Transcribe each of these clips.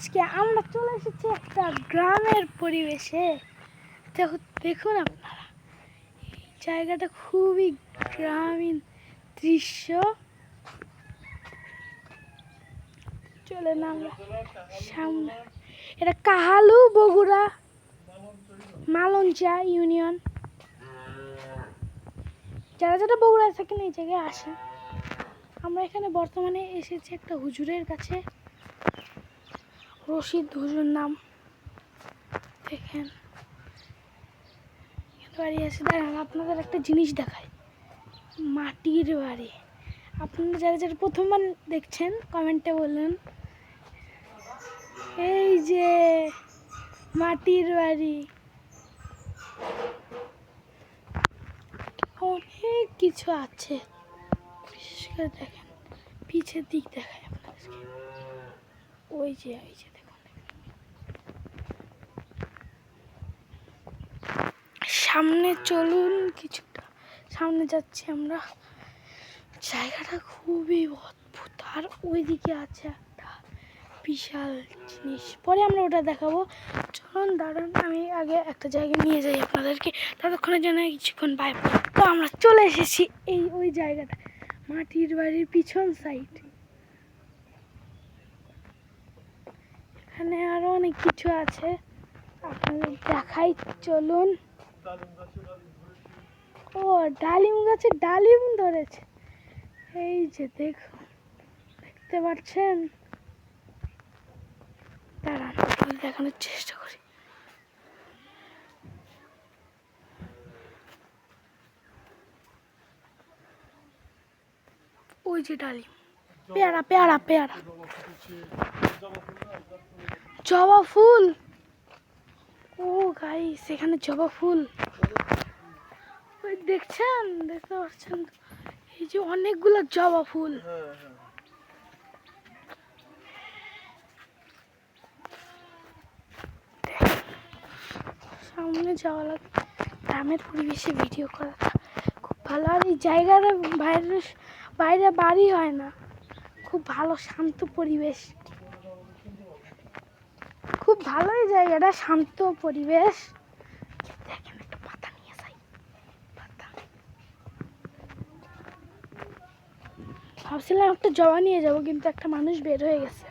আজকে আমরা চলে এসেছি একটা গ্রামের পরিবেশে। দেখুন আপনারা, এই জায়গাটা খুবই গ্রামীণ দৃশ্য। চলেন আমরা সামনে। এটা কাহালু বগুড়া মালঞ্চা ইউনিয়ন। যারা যারা বগুড়ায় থাকেন এই জায়গায় আসেন। আমরা এখানে বর্তমানে এসেছি একটা হুজুরের কাছে, রশিদ হুজুর নাম। দেখেন বাড়ি আছে। দাঁড়ান আপনাদের একটা জিনিস দেখায়, মাটির বাড়ি। আপনারা যারা যারা প্রথমবার দেখছেন কমেন্টে বলুন, এই যে মাটির বাড়ি। অনেক কিছু আছে, বিশেষ করে দেখেন পিছের দিক দেখায় আপনাদেরকে। ওই যে দেখুন, সামনে চলুন, কিছুটা সামনে যাচ্ছি আমরা। জায়গাটা খুবই অদ্ভুত। আর ওইদিকে আছে একটা বিশাল জিনিস, পরে আমরা ওটা দেখাবো। চলুন দাঁড়ান, আমি আগে একটা জায়গায় নিয়ে যাই আপনাদেরকে, ততক্ষণের জন্য কিছুক্ষণ বাইরে। তো আমরা চলে এসেছি ওই জায়গাটা, মাটির বাড়ির পিছন সাইড। এখানে আরো অনেক কিছু আছে, আপনাদের দেখাই। চলুন। ও, ডালিম গাছে ডালিম ধরেছে। এই যে দেখুন, দেখতে পাচ্ছেন? দাঁড়ান দেখানোর চেষ্টা করি। ওই যে ডালিম, পেয়ারা পেয়ারা পেয়ারা, জবা ফুল। ও গাইস, এখানে জবা ফুল ওই দেখছেন, দেখতে পাচ্ছেন? এই যে অনেকগুলো জবা ফুল। সামনে যাওয়া লাগে। গ্রামের পরিবেশে ভিডিও করা খুব ভালো। আর এই জায়গাটা বাইরে বাড়ি হয় না, খুব ভালো শান্ত পরিবেশ। খুব ভালো এই জায়গাটা, শান্ত পরিবেশ। দেখেন একটা পাতা নিয়ে যাই, পাতা। ভাবছিলাম একটা জবা নিয়ে যাব, কিন্তু একটা মানুষ বের হয়ে গেছে,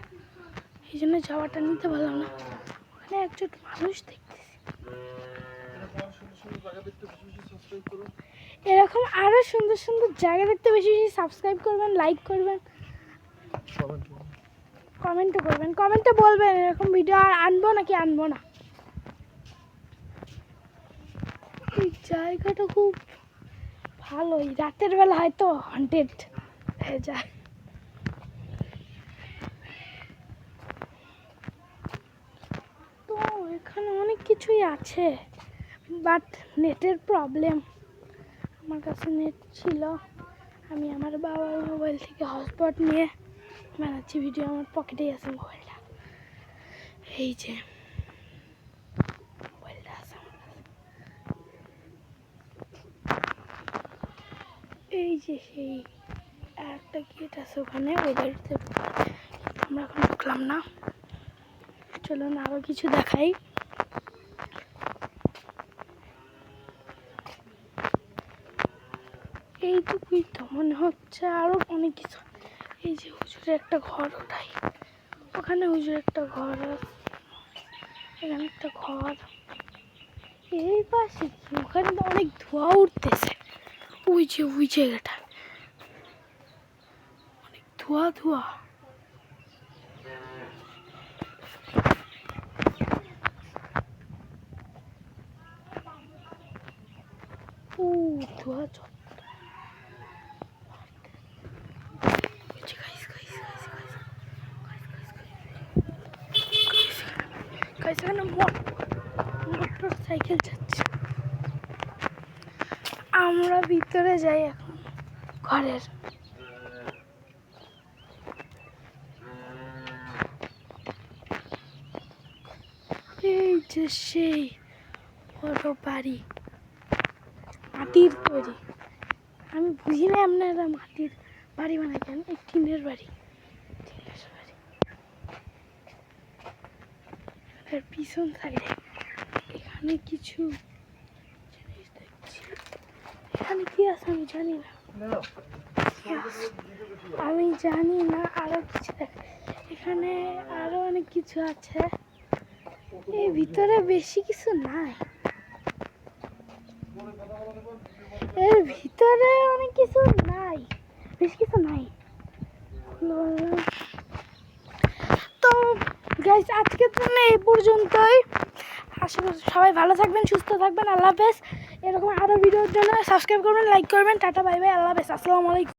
এই জন্য জবাটা নিতে পারলাম না। ওখানে একজন মানুষ দেখতেছি। এরকম আরো সুন্দর সুন্দর জায়গা দেখতে বেশি বেশি সাবস্ক্রাইব করবেন, লাইক করবেন, কমেন্টও করবেন। কমেন্টে বলবেন এরকম ভিডিও আর আনবো নাকি আনবো না। এই জায়গাটা খুব ভালোই, রাতের বেলা হয়তো হন্টেড হয়ে যায়। তো এখানে অনেক কিছুই আছে, বাট নেটের প্রবলেম। আমার কাছে নেট ছিল, আমি আমার বাবার মোবাইল থেকে হটস্পট নিয়ে বানাচ্ছি ভিডিও। আমার পকেটেই আছে মোবাইলটা, এই যে মোবাইলটা আছে আমার কাছে। এই যে সেই একটা গেট আছে ওখানে, ওই বাড়িতে আমরা এখন ঢুকলাম না। চলুন আরো কিছু দেখাই। এইটুকুই তো মনে হচ্ছে, আরো অনেক কিছু। এই যে হুজুরের একটা ঘর, ওটাই ওখানে হুজুরের একটা ঘর আছে, এখানে একটা ঘর। এই পাশে ওখানে তো অনেক ধোঁয়া উঠতেছে, ওই যে ওই জায়গাটা অনেক ধোঁয়া ধোঁয়া। ও ধোঁয়া এখানে মোটর সাইকেল যাচ্ছে। আমরা ভিতরে যাই এখন ঘরের। এই যে সেই বড় বাড়ি, মাটির তৈরি। আমি বুঝি না আপনারা মাটির বাড়ি বানাইতেন, এই টিনের বাড়ি। এর পিছন সাইডে এখানে কিছু জিনিস দেখছি। এখানে কি আছে আমি জানি না, আমি জানি না। আরো কিছু এখানে আরো অনেক কিছু আছে। এই ভিতরে বেশি কিছু নাই, এর ভিতরে অনেক কিছু নাই, বেশি কিছু নাই। তো গাইস আজকের জন্য এই পর্যন্তই। আশা করি সবাই ভালো থাকবেন, সুস্থ থাকবেন। আল্লাহ হাফেজ। এরকম আরো ভিডিওর জন্য সাবস্ক্রাইব করবেন, লাইক করবেন। টাটা, বাই বাই, আল্লাহ হাফেজ, আসসালামু আলাইকুম।